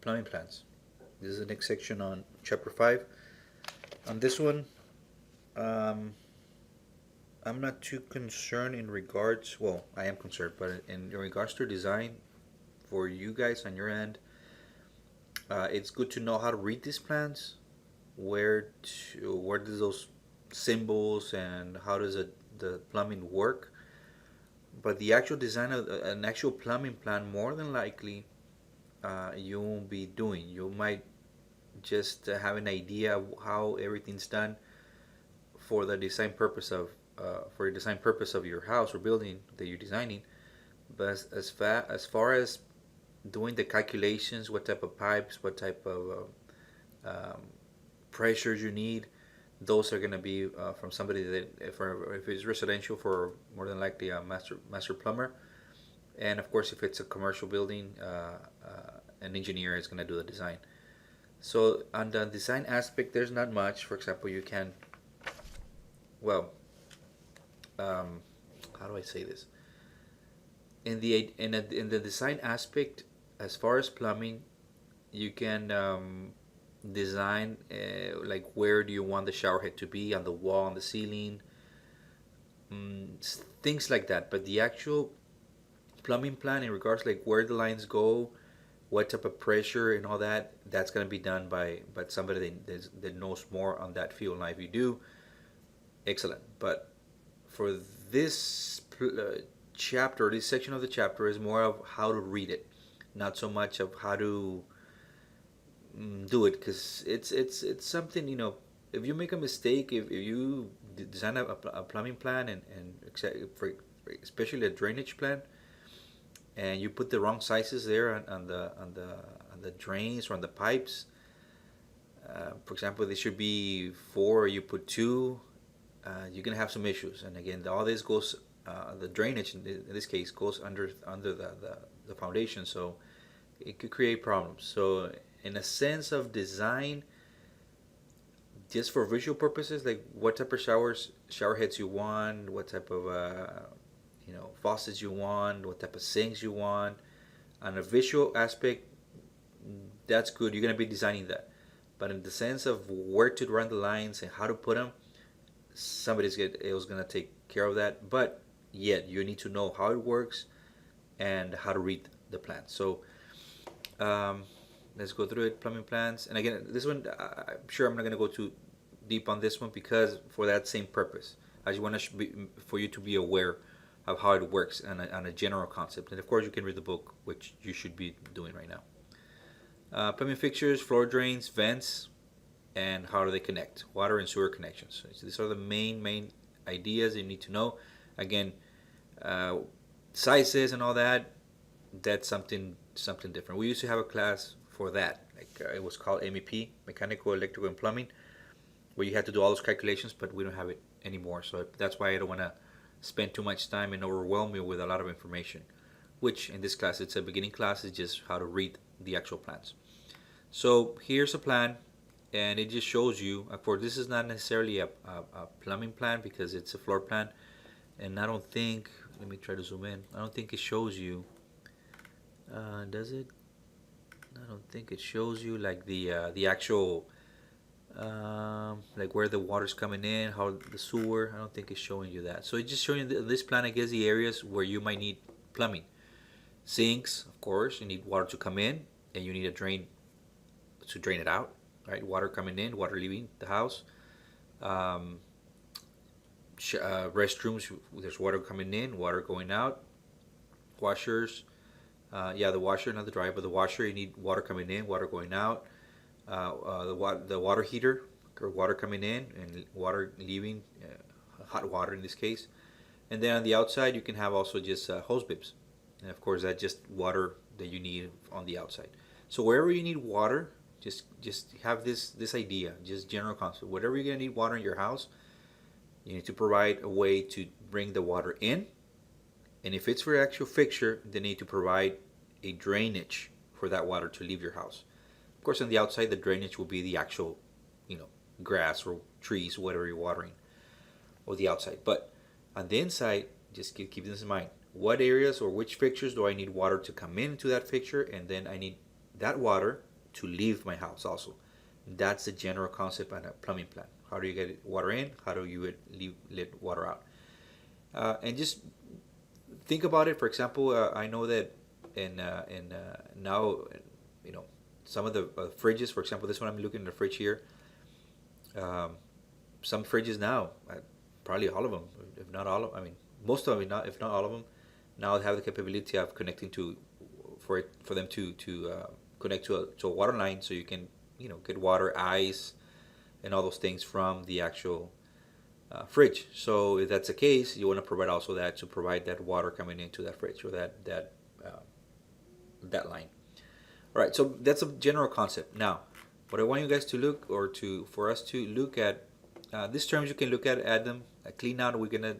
plumbing plans. This is the next section on chapter 5. On this one, um, I'm not too concerned in regards, well, I am concerned, but in regards to design for you guys on your end, it's good to know how to read these plans, where does those symbols and how does the plumbing work. But the actual design of an actual plumbing plan, more than likely, you won't be doing. You might just have an idea of how everything's done for the design purpose of for the design purpose of your house or building that you're designing. But as far as doing the calculations, what type of pipes, what type of um, pressures you need, those are going to be from somebody that if it's residential, for more than likely a master plumber, and of course if it's a commercial building, an engineer is going to do the design. So on the design aspect, there's not much. For example, you can, well, um, how do I say this? In the design aspect, as far as plumbing, you can design like where do you want the shower head to be, on the wall, on the ceiling, things like that. But the actual plumbing plan in regards like where the lines go, what type of pressure and all that, that's going to be done by somebody that knows more on that field. Now, if you do, excellent. But for this chapter, this section of the chapter is more of how to read it, not so much of how to do it, because it's something, if you make a mistake, if you design a plumbing plan and for especially a drainage plan, and you put the wrong sizes there on the drains or on the pipes. For example, they should be 4, you put 2. You're gonna have some issues. And again, all this goes, the drainage in this case goes under the foundation, so it could create problems. So in a sense of design, just for visual purposes, like what type of shower heads you want, what type of faucets you want, what type of sinks you want. On a visual aspect, that's good. You're gonna be designing that. But in the sense of where to run the lines and how to put them, somebody's gonna take care of that. But yet you need to know how it works and how to read the plan. So um, let's go through it. Plumbing plans, and again, this one I'm sure I'm not gonna go too deep on this one because for that same purpose, I just want for you to be aware of how it works on a general concept. And of course, you can read the book, which you should be doing right now. Plumbing fixtures, floor drains, vents, and how do they connect? Water and sewer connections. So these are the main ideas you need to know. Again, sizes and all that. That's something different. We used to have a class for that. Like it was called MEP, Mechanical, Electrical, and Plumbing, where you had to do all those calculations, but we don't have it anymore. So that's why I don't want to spend too much time and overwhelm you with a lot of information, which in this class, it's a beginning class. It's just how to read the actual plans. So here's a plan, and it just shows you, for this is not necessarily a plumbing plan because it's a floor plan, and I don't think, let me try to zoom in, I don't think it shows you, does it? I don't think it shows you like the actual like where the water's coming in, how the sewer. I don't think it's showing you that. So it's just showing you this plan, I guess, the areas where you might need plumbing. Sinks, of course, you need water to come in, and you need a drain to drain it out. Right, water coming in, water leaving the house. Um, Restrooms, there's water coming in, water going out. Washers, the washer, not the dryer, but the washer, you need water coming in, water going out. The water heater, or water coming in and water leaving, hot water in this case. And then on the outside, you can have also just hose bibs, and of course that's just water that you need on the outside. So wherever you need water, just have this idea, just general concept. Whatever you're gonna need water in your house, you need to provide a way to bring the water in, and if it's for an actual fixture, they need to provide a drainage for that water to leave your house. Of course, on the outside, the drainage will be the actual, grass or trees, whatever you're watering, or the outside. But on the inside, just keep this in mind. What areas or which fixtures do I need water to come into that fixture, and then I need that water to leave my house also. That's the general concept on a plumbing plan. How do you get water in? How do you let water out? And just think about it. For example, I know that in now, you know, some of the fridges. For example, this one I'm looking at the fridge here. Um, some fridges now, probably all of them, if not all of, I mean, most of them, not if not all of them, now have the capability of connecting to, for them to connect to a water line, so you can get water, ice, and all those things from the actual fridge. So if that's the case, you want to provide also that to provide that water coming into that fridge or that line. All right, so that's a general concept. Now, what I want you guys to look, or for us to look at, these terms you can look at them. Clean out. We're gonna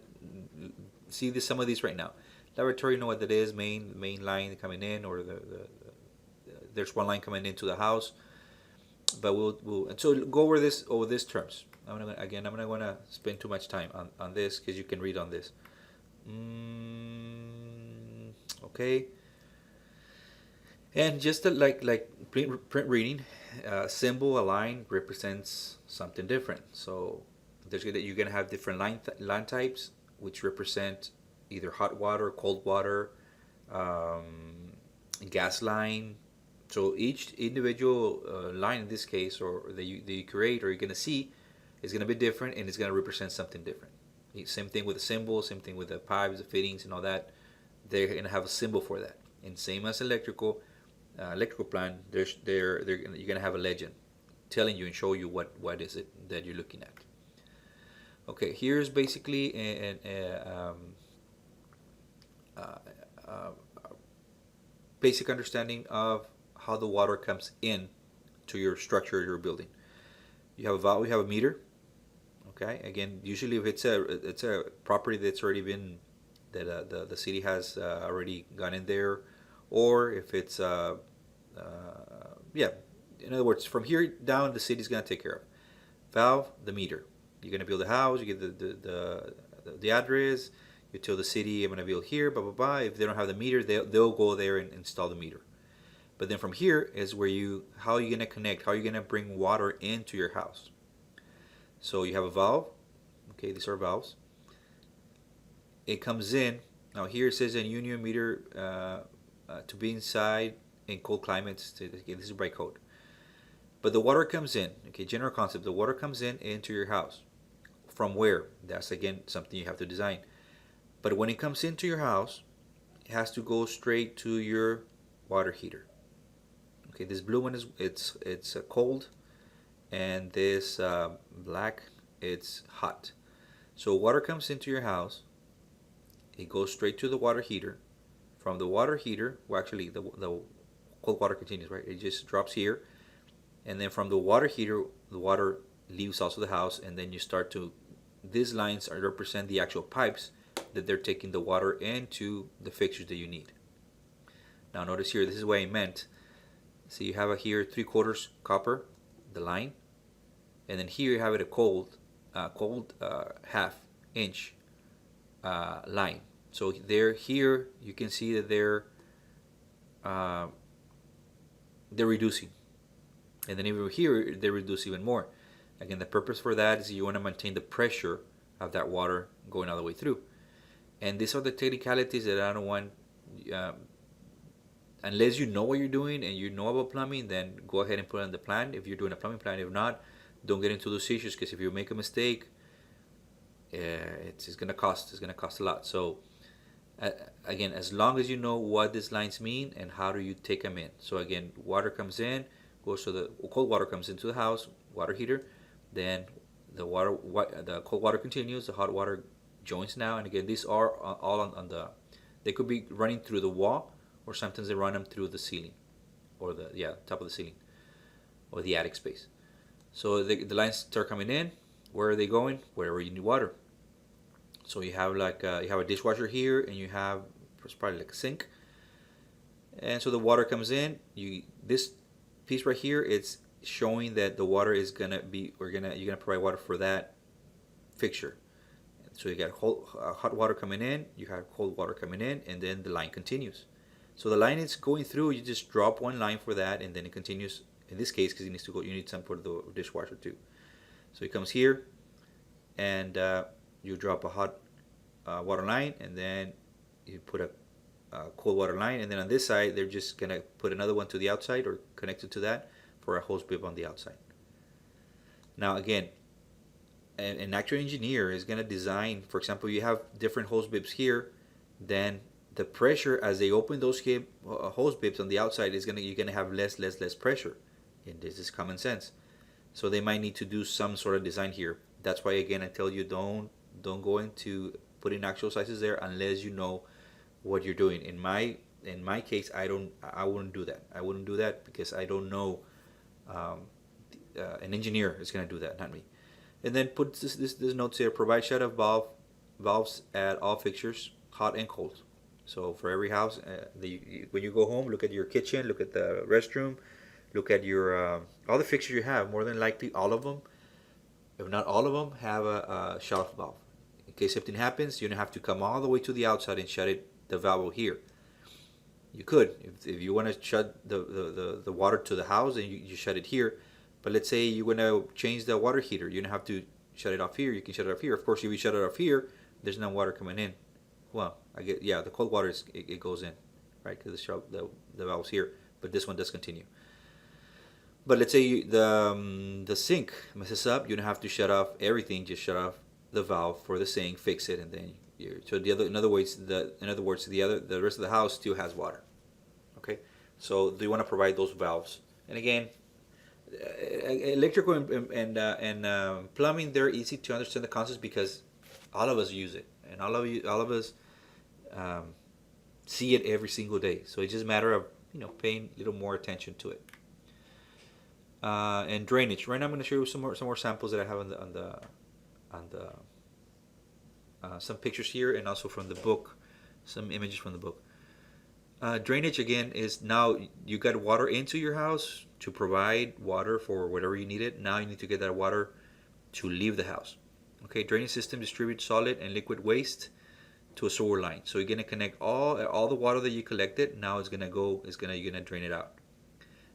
see some of these right now. Laboratory, you know what that is. Main line coming in, or there's one line coming into the house. But we'll and so go over these terms. I'm not gonna spend too much time on this, because you can read on this. Okay. And just like print reading, symbol, a line represents something different. So you're gonna have different line types, which represent either hot water, cold water, gas line. So each individual line in this case, or that you create, or you're gonna see, is gonna be different, and it's gonna represent something different. Same thing with the symbol, same thing with the pipes, the fittings, and all that. They're gonna have a symbol for that. And same as electrical plan, you're gonna have a legend telling you and show you what is it that you're looking at. Okay, here's basically a basic understanding of how the water comes in to your structure or your building. You have a valve, you have a meter. Okay, again, usually if it's a property that's already been, that the city has already gone in there, or if it's in other words, from here down, the city's gonna take care of valve, the meter. You're gonna build a house, you get the address, you tell the city, I'm gonna build here, blah blah blah. If they don't have the meter, they'll go there and install the meter. But then from here is where how are you gonna connect, how are you gonna bring water into your house. So you have a valve. Okay, these are valves. It comes in. Now here it says a union meter to be inside in cold climates. Okay, this is by code. But the water comes in. Okay, general concept. The water comes into your house. From where? That's again something you have to design. But when it comes into your house, it has to go straight to your water heater. Okay, this blue one it's cold, and this black, it's hot. So water comes into your house. It goes straight to the water heater. From the water heater, well, actually the cold water continues, right? It just drops here, and then from the water heater, the water leaves also the house, and then you start to. These lines represent the actual pipes that they're taking the water into the fixtures that you need. Now notice here, this is what I meant. So you have here 3/4 copper, the line, and then here you have it a cold 1/2-inch line. So here you can see that they're reducing, and then even here they reduce even more. Again, the purpose for that is you want to maintain the pressure of that water going all the way through. And these are the technicalities that I don't want. Unless you know what you're doing and you know about plumbing, then go ahead and put it on the plan if you're doing a plumbing plan. If not, don't get into those issues, because if you make a mistake, it's gonna cost. It's gonna cost a lot. So again, as long as you know what these lines mean and how do you take them in. So again, water comes in, goes to the cold water comes into the house, water heater. Then the cold water continues. The hot water joins now. And again, these are all on the. They could be running through the wall, or sometimes they run them through the ceiling, or top of the ceiling, or the attic space. So the lines start coming in. Where are they going? Wherever you need water. So you have you have a dishwasher here, and you have it's probably like a sink. And so the water comes in. This piece right here, it's showing that the water is gonna be you're gonna provide water for that fixture. So you got hot water coming in, you have cold water coming in, and then the line continues. So the line is going through. You just drop one line for that, and then it continues in this case, because you need some for the dishwasher too. So it comes here, and you drop a hot water line, and then you put a cold water line, and then on this side they're just gonna put another one to the outside or connect it to that for a hose bib on the outside. Now again, an actual engineer is gonna design. For example, you have different hose bibs here, then the pressure as they open those hose bibs on the outside is you're gonna have less pressure, and this is common sense. So they might need to do some sort of design here. That's why again I tell you don't go into putting actual sizes there unless you know what you're doing. In my case, I wouldn't do that. I wouldn't do that because I don't know. An engineer is gonna do that, not me. And then put this notes here: provide shut-off valves at all fixtures, hot and cold. So for every house, when you go home, look at your kitchen, look at the restroom, look at your all the fixtures you have. More than likely, all of them, if not all of them, have a shut-off valve. In case something happens, you don't have to come all the way to the outside and shut the valve here. You could, if you want to shut the water to the house, and you shut it here. But let's say you want to change the water heater, you don't have to shut it off here. You can shut it off here. Of course, if you shut it off here, there's no water coming in. Well, the cold water it goes in, right? Because the valve's here, but this one does continue. But let's say the sink messes up, you don't have to shut off everything. Just shut off the valve for the sink, fix it, and then in other words, the rest of the house still has water. Okay, so do you want to provide those valves? And again, electrical and plumbing, they're easy to understand the concepts because all of us use it, and all of us see it every single day. So it's just a matter of paying a little more attention to it. And drainage. Right now, I'm going to show you some more samples that I have on the some pictures here, and also from the book, some images from the book. Drainage again is now you got water into your house to provide water for whatever you need it. Now you need to get that water to leave the house. Okay, drainage system distributes solid and liquid waste to a sewer line. So you're gonna connect all the water that you collected. Now you're gonna drain it out.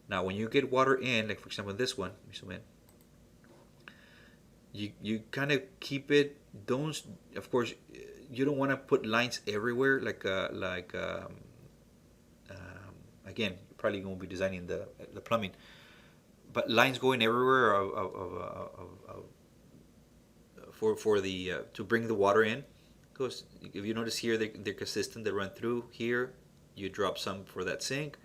Now when you get water in, like for example this one, let me zoom in. You kind of keep it. Don't, of course, you don't want to put lines everywhere. Again, you're probably going to be designing the plumbing, but lines going everywhere for the to bring the water in. Because if you notice here, they're consistent. They run through here. You drop some for that sink.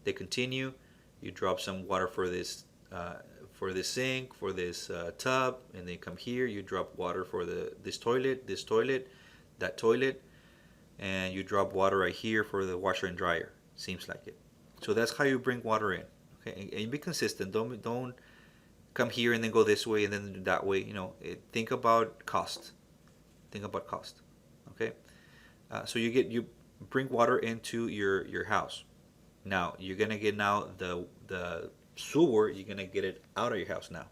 They continue. You drop some water for this sink, for this tub, and then come here. You drop water for this toilet, that toilet, and you drop water right here for the washer and dryer. Seems like it. So that's how you bring water in. Okay, and be consistent. Don't come here and then go this way and then that way. Think about cost. Think about cost. Okay, so you bring water into your house. Now you're gonna get the sewer. You're gonna get it out of your house now.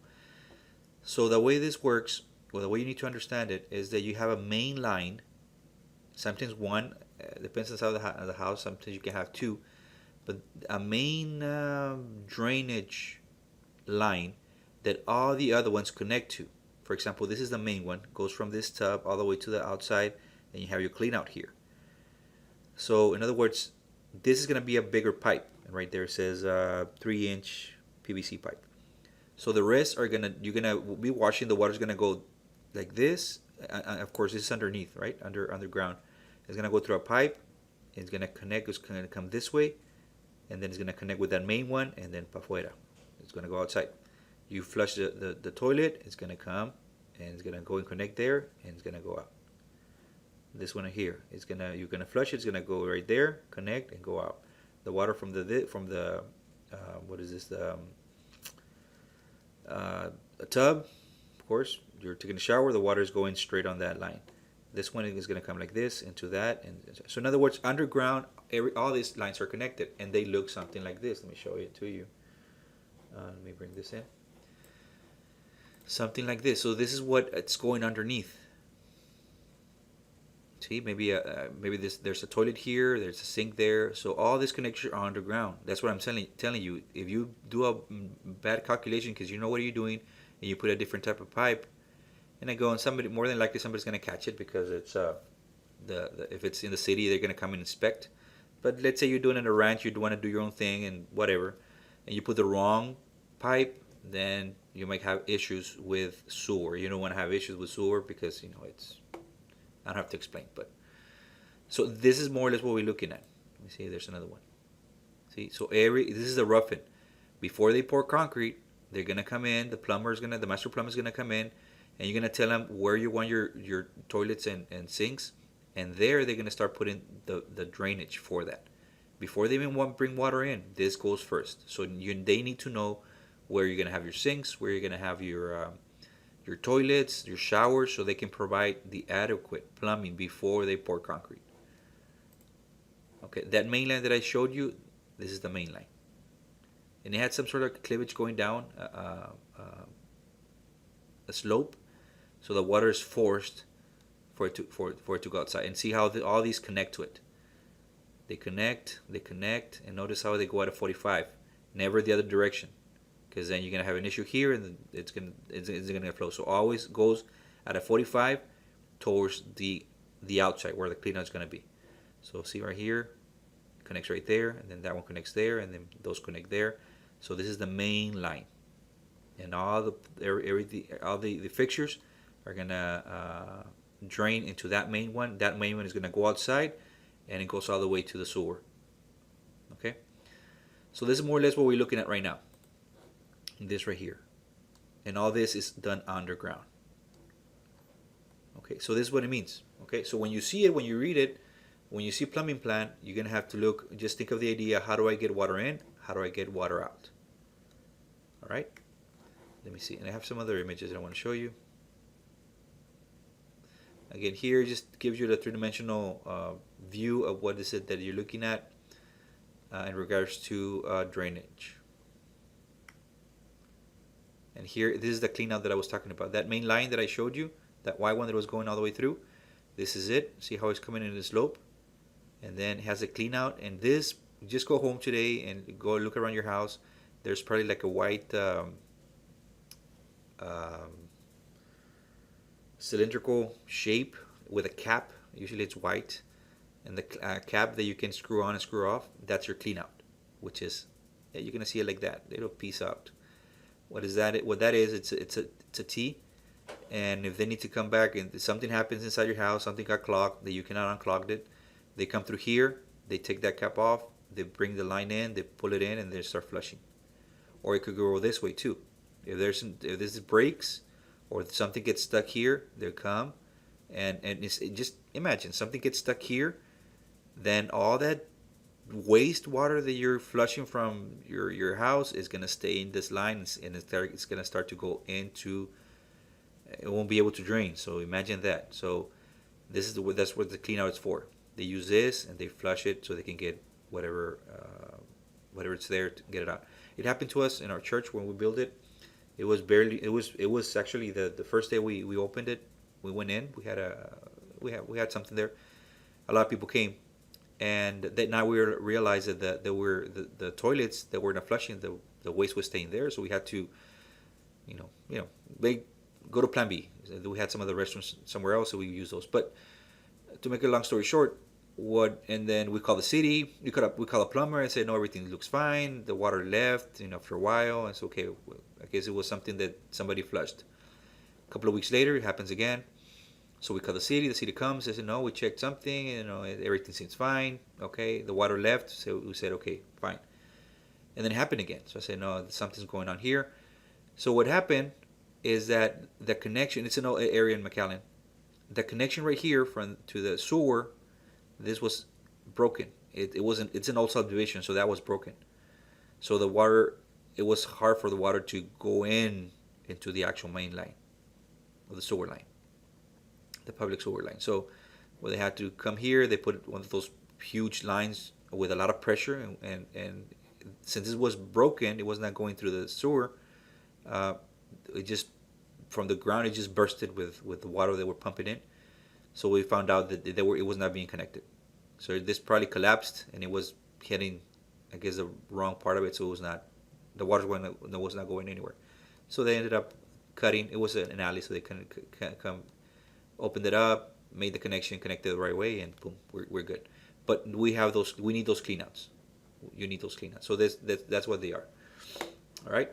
So the way this works, or the way you need to understand it, is that you have a main line. Sometimes one, depends on the size of the house. Sometimes you can have two, but a main drainage line that all the other ones connect to. For example, this is the main one. Goes from this tub all the way to the outside, and you have your clean out here. So in other words, this is going to be a bigger pipe, and right there it says 3-inch PVC pipe. So the rest you're gonna be washing. The water's gonna go like this. Of course, this is underneath, right, underground. It's gonna go through a pipe. It's gonna connect. It's gonna come this way, and then it's gonna connect with that main one, and then pa fuera. It's gonna go outside. You flush the toilet. It's gonna come, and it's gonna go and connect there, and it's gonna go out. This one here, you're gonna flush it. It's gonna go right there, connect, and go out. The water from the what is this? A tub, of course. You're taking a shower. The water is going straight on that line. This one is gonna come like this into that, and so in other words, underground, all these lines are connected, and they look something like this. Let me show it to you. Let me bring this in. Something like this. So this is what it's going underneath. See, maybe there's a toilet here, there's a sink there. So all these connections are underground. That's what I'm telling you. If you do a bad calculation because you know what you're doing, and you put a different type of pipe, and I go and somebody more than likely somebody's gonna catch it because it's the if it's in the city they're gonna come and inspect. But let's say you're doing it in a ranch, you want to do your own thing and whatever, and you put the wrong pipe, then you might have issues with sewer. You don't want to have issues with sewer because it's I don't have to explain, but so this is more or less what we're looking at. Let me see. There's another one. See, so this is the roughing. Before they pour concrete, they're gonna come in. The master plumber is gonna come in, and you're gonna tell them where you want your toilets and sinks, and there they're gonna start putting the drainage for that. Before they even bring water in, this goes first. So they need to know where you're gonna have your sinks, where you're gonna have your toilets, your showers, so they can provide the adequate plumbing before they pour concrete. Okay, that main line that I showed you, this is the main line, and it had some sort of cleavage going down a slope, so the water is forced for it to go outside. And see how all these connect to it. They connect, and notice how they go out of 45, never the other direction, because then you're gonna have an issue here, and it's gonna flow. So always goes out of 45 towards the outside where the cleanout is gonna be. So see right here, connects right there, and then that one connects there, and then those connect there. So this is the main line, and all the fixtures are gonna drain into that main one. That main one is gonna go outside, and it goes all the way to the sewer. Okay, so this is more or less what we're looking at right now. This right here, and all this is done underground. Okay, so this is what it means. Okay, so when you see it, when you read it, when you see plumbing plan, you're gonna have to look. Just think of the idea: how do I get water in? How do I get water out? All right. Let me see, and I have some other images that I want to show you. Again, here just gives you the three-dimensional view of what is it that you're looking at in regards to drainage. And here, this is the clean out that I was talking about. That main line that I showed you, that white one that was going all the way through, this is it. See how it's coming in the slope? And then it has a clean out. And this, just go home today and go look around your house. There's probably like a white cylindrical shape with a cap. Usually it's white. And the cap that you can screw on and screw off, that's your clean out, which is, yeah, you're going to see it like that. It'll piece out. What is that? What that is, it's a T, and if they need to come back and something happens inside your house, something got clogged that you cannot unclog it, they come through here, they take that cap off, they bring the line in, they pull it in, and they start flushing. Or it could go this way too. If this breaks or something gets stuck here, they come and just imagine something gets stuck here, then all that waste water that you're flushing from your house is going to stay in this line, and it's going to start to go into, it won't be able to drain. So imagine that. So that's what the clean out is for. They use this and they flush it so they can get whatever it's there to get it out. It happened to us in our church when we built it. It was actually the first day we opened it. We went in, we had something there. A lot of people came. And that now we realized that there were the toilets that were not flushing, the waste was staying there, so we had to, go to Plan B. We had some of the restrooms somewhere else, so we use those. But to make a long story short, and then we called the city. We called a plumber and said, no, everything looks fine. The water left, after a while, and it's okay. I guess it was something that somebody flushed. A couple of weeks later, it happens again. So we call the city comes, they said, no, we checked something, everything seems fine, okay, the water left, so we said, okay, fine. And then it happened again, so I said, no, something's going on here. So what happened is that the connection, it's an area in McAllen, the connection right here to the sewer, this was broken. It's an old subdivision, so that was broken. So the water, it was hard for the water to go into the actual main line, or the sewer line. The public sewer line. So they had to come here, they put one of those huge lines with a lot of pressure, and since it was broken, it was not going through the sewer, it just, from the ground, it just bursted with the water they were pumping in. So we found out that it was not being connected. So this probably collapsed and it was hitting, I guess, the wrong part of it. So it was not, the water was not going anywhere. So they ended up cutting. It was an alley, so they couldn't come, opened it up, made the connection, connected the right way, and boom, we're good. But we have those. We need those cleanouts. You need those cleanouts. So that's what they are. All right.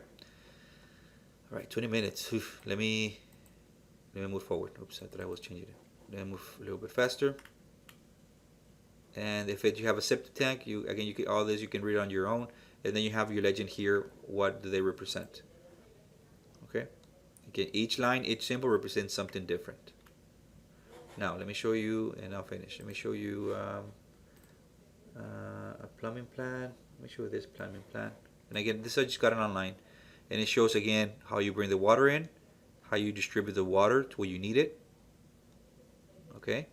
All right. 20 minutes. Oof. Let me move forward. Oops, I thought I was changing it. Let me move a little bit faster. And if you have a septic tank, you can, all this you can read on your own, and then you have your legend here. What do they represent? Okay. Again, each line, each symbol represents something different. Now let me show you, and I'll finish. Let me show you a plumbing plan. Let me show you this plumbing plan. And again, this I just got it online, and it shows again how you bring the water in, how you distribute the water to where you need it. Okay,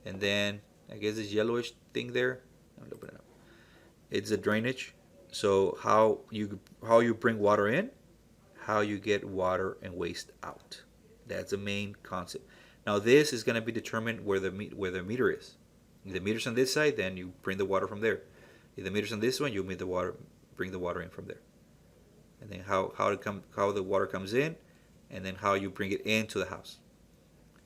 and then I guess this yellowish thing there, I'll open it up. It's the drainage. So how you bring water in, how you get water and waste out. That's the main concept. Now this is going to be determined where the meter is. If the meter's on this side, then you bring the water from there. If the meter's on this one, you bring the water in from there. And then how the water comes in, and then how you bring it into the house.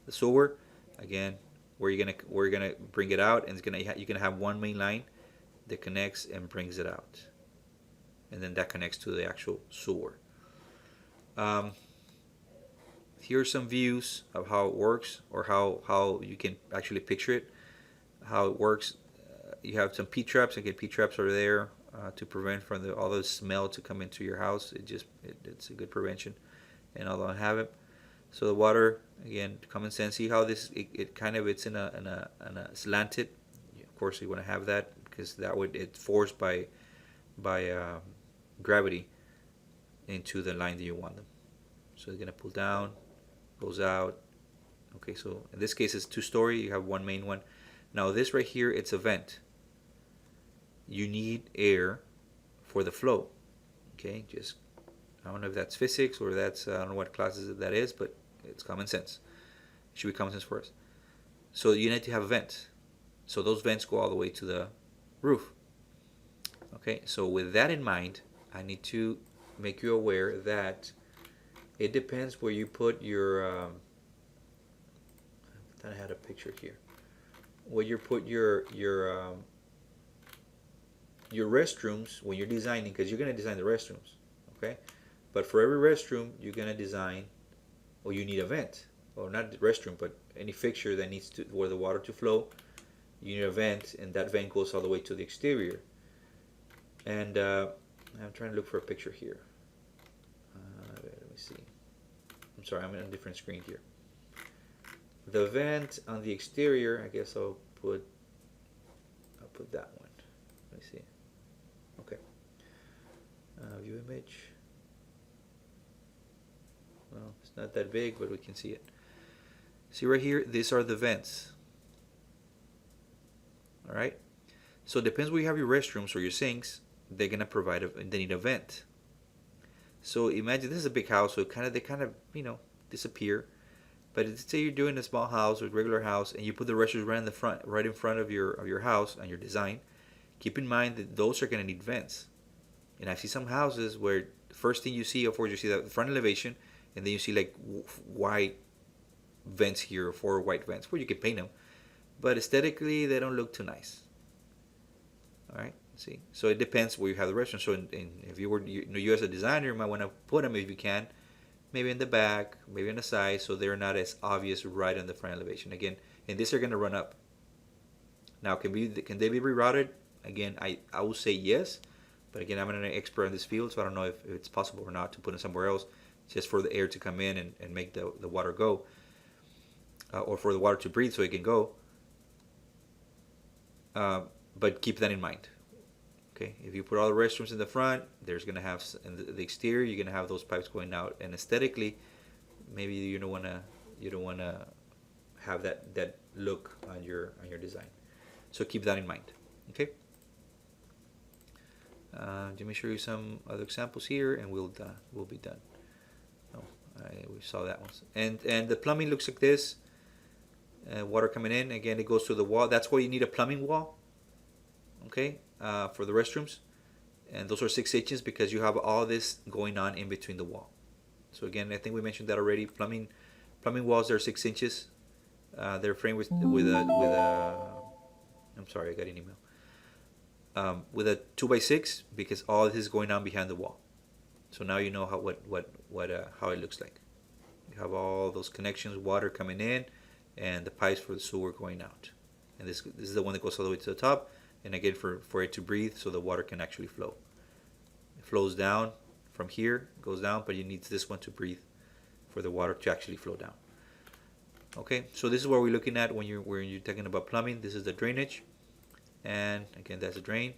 The sewer, again, where you're gonna bring it out, and you're gonna have one main line that connects and brings it out, and then that connects to the actual sewer. Here are some views of how it works, or how you can actually picture it, how it works. You have some P-traps. Again, P-traps are there to prevent from all the smell to come into your house. It's a good prevention, and although I have it. So the water, again, common sense. See how this it's in a slanted. Of course, you want to have that because that would it's forced by gravity into the line that you want them. So it's gonna pull down, goes out. Okay, so in this case it's 2-story. You have one main one. Now this right here, it's a vent. You need air for the flow. Okay, just I don't know if that's physics or that's I don't know what classes that is, but it's common sense. It should be common sense for us. So you need to have a vent. So those vents go all the way to the roof. Okay, so with that in mind, I need to make you aware that it depends where you put your. I thought I had a picture here. Where you put your restrooms when you're designing, because you're gonna design the restrooms, okay? But for every restroom, you're gonna design, or you need a vent, or not the restroom, but any fixture that needs to where the water to flow. You need a vent, and that vent goes all the way to the exterior. And I'm trying to look for a picture here. Let me see. I'm sorry, I'm on a different screen here. The vent on the exterior, I guess I'll put that one. Let me see. Okay. View image. Well, it's not that big, but we can see it. See right here, these are the vents. All right. So it depends where you have your restrooms or your sinks. They're gonna provide they need a vent. So imagine this is a big house, so they kind of disappear. But say you're doing a small house or regular house, and you put the restrooms right in front of your house and your design. Keep in mind that those are gonna need vents. And I see some houses where the first thing you see, of course, you see the front elevation, and then you see like white vents here, 4 white vents. Well, you can paint them, but aesthetically they don't look too nice. All right, see. So it depends where you have the restroom. So if you as a designer, you might want to put them if you can, maybe in the back, maybe on the side, so they're not as obvious right on the front elevation. Again, and these are going to run up. Now, can they be rerouted? Again, I will say yes, but again, I'm not an expert in this field, so I don't know if it's possible or not to put it somewhere else, just for the air to come in and make the water go, or for the water to breathe so it can go. But keep that in mind. Okay, if you put all the restrooms in the front, there's gonna have in the exterior, you're gonna have those pipes going out, and aesthetically, maybe you don't wanna have that look on your design. So keep that in mind. Okay. Let me show you some other examples here, and we'll be done. Oh, we saw that one. And the plumbing looks like this. Water coming in. Again, it goes to the wall. That's why you need a plumbing wall, okay, for the restrooms. And those are 6 inches because you have all this going on in between the wall. So again, I think we mentioned that already. Plumbing walls are 6 inches. They're framed with a. I'm sorry, I got an email. With a 2x6 because all this is going on behind the wall. So now you know how it looks like. You have all those connections, water coming in, and the pipes for the sewer going out. And this is the one that goes all the way to the top. And again, for it to breathe, so the water can actually flow. It flows down from here, goes down, but you need this one to breathe for the water to actually flow down. Okay, so this is what we're looking at when you're talking about plumbing. This is the drainage, and again, that's a drain.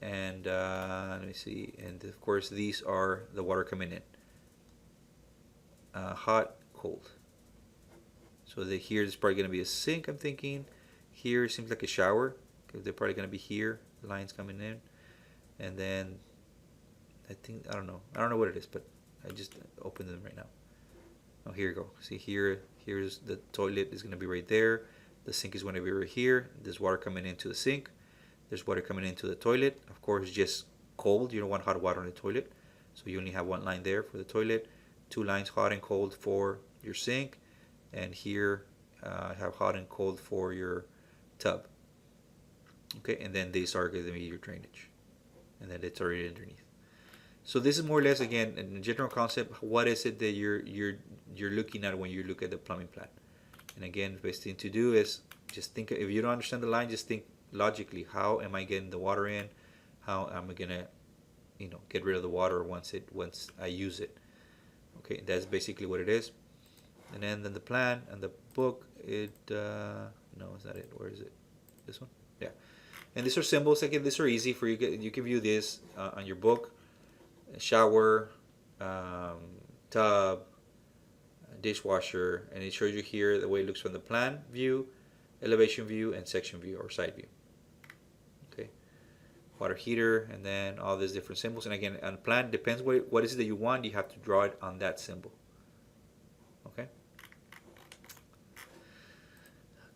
And let me see, and of course these are the water coming in. Hot, cold. So here is probably going to be a sink, I'm thinking. Here it seems like a shower because they're probably going to be here, lines coming in. And then I don't know what it is, but I just opened them right now. Oh, here you go. See here's the toilet is going to be right there. The sink is going to be right here. There's water coming into the sink. There's water coming into the toilet. Of course, just cold. You don't want hot water in the toilet. So you only have one line there for the toilet. 2 lines hot and cold for your sink. And here I have hot and cold for your tub. Okay, and then these are going to be your drainage. And then it's already underneath. So this is more or less, again, in the general concept, what is it that you're looking at when you look at the plumbing plan. And again, the best thing to do is just think, if you don't understand the line, just think logically, how am I getting the water in? How am I gonna, get rid of the water once I use it? Okay, that's basically what it is. And then the plan and the book, no, is that it? Where is it? This one? Yeah. And these are symbols. Again, these are easy for you. You can view this on your book. Shower, tub, dishwasher, and it shows you here the way it looks from the plan view, elevation view, and section view or side view. Okay, water heater, and then all these different symbols. And again, on plan, depends what is it that you want. You have to draw it on that symbol. Okay.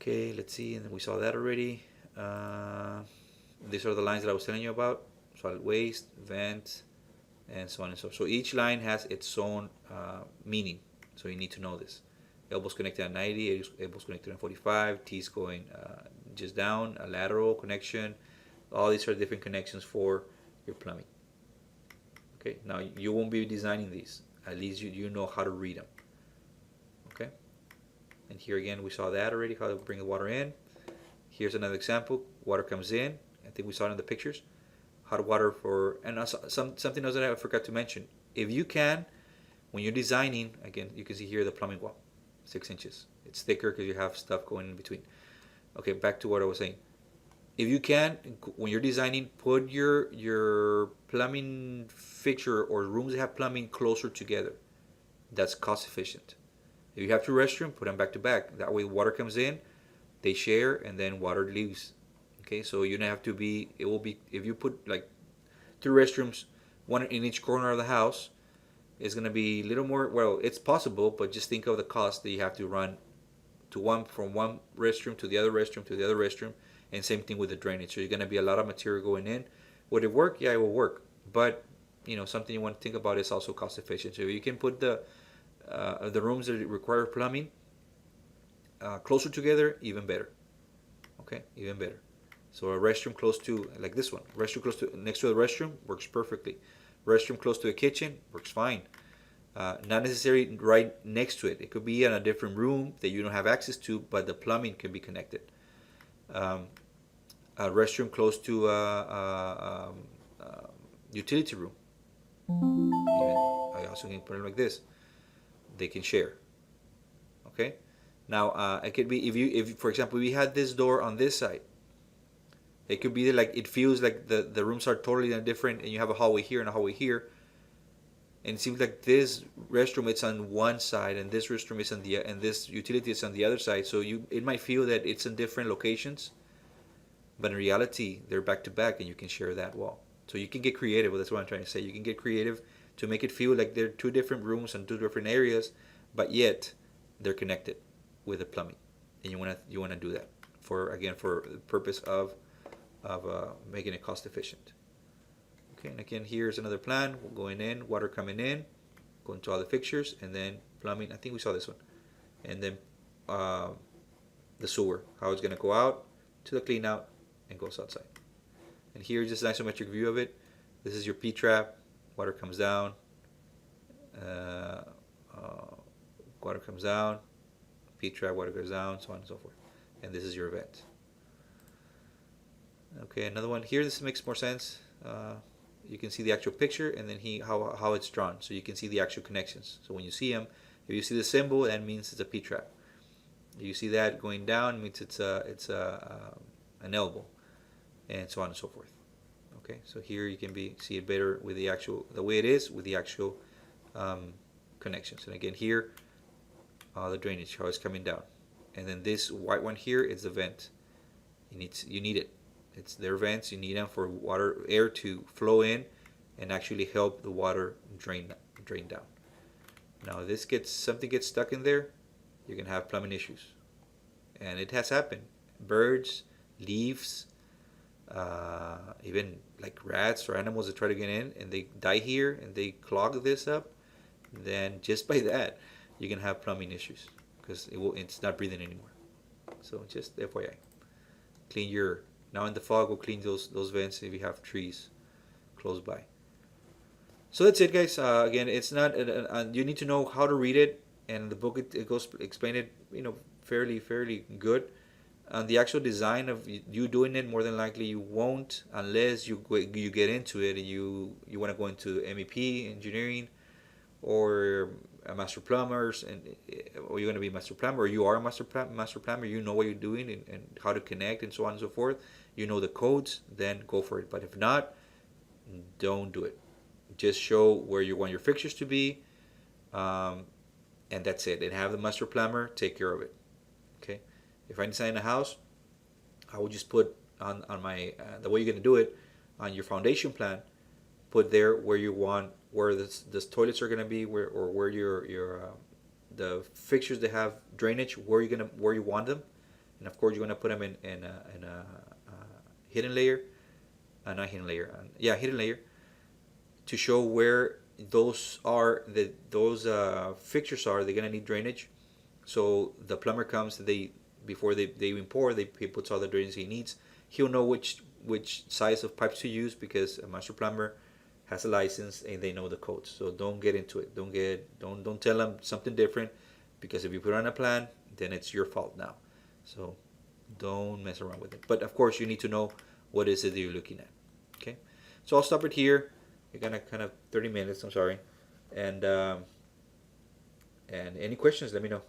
Okay, let's see, and we saw that already. These are the lines that I was telling you about: solid waste, vent, and so on and so forth. So each line has its own meaning. So you need to know this. Elbows connected at 90, elbows connected at 45, T's going just down, a lateral connection. All these are different connections for your plumbing. Okay, now you won't be designing these. At least you know how to read them. Okay, and here again we saw that already, how to bring the water in. Here's another example. Water comes in. I think we saw it in the pictures. Hot water for, and also something else that I forgot to mention. If you can, when you're designing, again, you can see here the plumbing wall, 6 inches. It's thicker because you have stuff going in between. Okay, back to what I was saying. If you can, when you're designing, put your plumbing fixture or rooms that have plumbing closer together. That's cost efficient. If you have 2 restrooms, put them back to back. That way water comes in, they share, and then water leaves. Okay, so you don't have to be, it will be, if you put like 2 restrooms, one in each corner of the house, it's going to be a little more, well, it's possible, but just think of the cost that you have to run from one restroom to the other restroom to the other restroom, and same thing with the drainage. So you're going to be a lot of material going in. Would it work? Yeah, it will work. But, something you want to think about is also cost efficient. So you can put the rooms that require plumbing closer together, even better. Okay, even better. So a restroom close to, like this one, restroom close to, next to the restroom, works perfectly. Restroom close to a kitchen, works fine. Not necessarily right next to it. It could be in a different room that you don't have access to, but the plumbing can be connected. A restroom close to a utility room. I also can put it like this. They can share. Okay. Now it could be if for example we had this door on this side. It could be like it feels like the rooms are totally different, and you have a hallway here and a hallway here. And it seems like this restroom it's on one side, and this restroom is on the and this utility is on the other side. So it might feel that it's in different locations, but in reality they're back to back, and you can share that wall. So you can get creative. That's what I'm trying to say. You can get creative to make it feel like they're 2 different rooms and 2 different areas, but yet they're connected with the plumbing. and you wanna do that for, again, for the purpose of making it cost efficient. Okay, and again, here's another plan. We're going in, water coming in, going to all the fixtures, and then plumbing. I think we saw this one, and then the sewer, how it's gonna go out to the clean out and goes outside. And here's just an isometric view of it. This is your P trap. Water comes down. Water comes down. P trap. Water goes down. So on and so forth. And this is your vent. Okay, another one here. This makes more sense. You can see the actual picture, and then how it's drawn, so you can see the actual connections. So when you see them, if you see the symbol, that means it's a P trap. You see that going down, means it's an elbow, and so on and so forth. Okay, so here you can see it better with the way it is with the actual connections. And again, here the drainage, how it's coming down, and then this white one here is the vent. You need it. It's their vents. You need them for air to flow in and actually help the water drain down. Now, if something gets stuck in there, you can have plumbing issues, and it has happened. Birds, leaves, even like rats or animals that try to get in and they die here and they clog this up. Then just by that, you can have plumbing issues because it's not breathing anymore. So just FYI, now in the fall, go clean those vents if you have trees close by. So that's it, guys. Again, it's not. You need to know how to read it, and the book it goes explain it, fairly good. The actual design of you doing it, more than likely you won't, unless you get into it and you want to go into MEP engineering or a master plumber, or you're going to be a master plumber, or you are a master plumber. You know what you're doing and how to connect and so on and so forth. You know the codes, then go for it. But if not, don't do it. Just show where you want your fixtures to be, and that's it. And have the master plumber take care of it. Okay. If I design a house, I would just put on my the way you're going to do it on your foundation plan. Put there where you want where the toilets are going to be, where your the fixtures that have drainage, where you want them, and of course you're going to put them in a hidden layer, hidden layer, to show where those fixtures are. They're going to need drainage, so the plumber comes. Before they even pour, he puts all the drainage he needs. He'll know which size of pipes to use because a master plumber has a license and they know the codes. So don't get into it. Don't tell them something different, because if you put on a plan, then it's your fault now. So don't mess around with it. But of course, you need to know what is it that you're looking at. Okay. So I'll stop it here. We're gonna kind of 30 minutes. I'm sorry. And any questions? Let me know.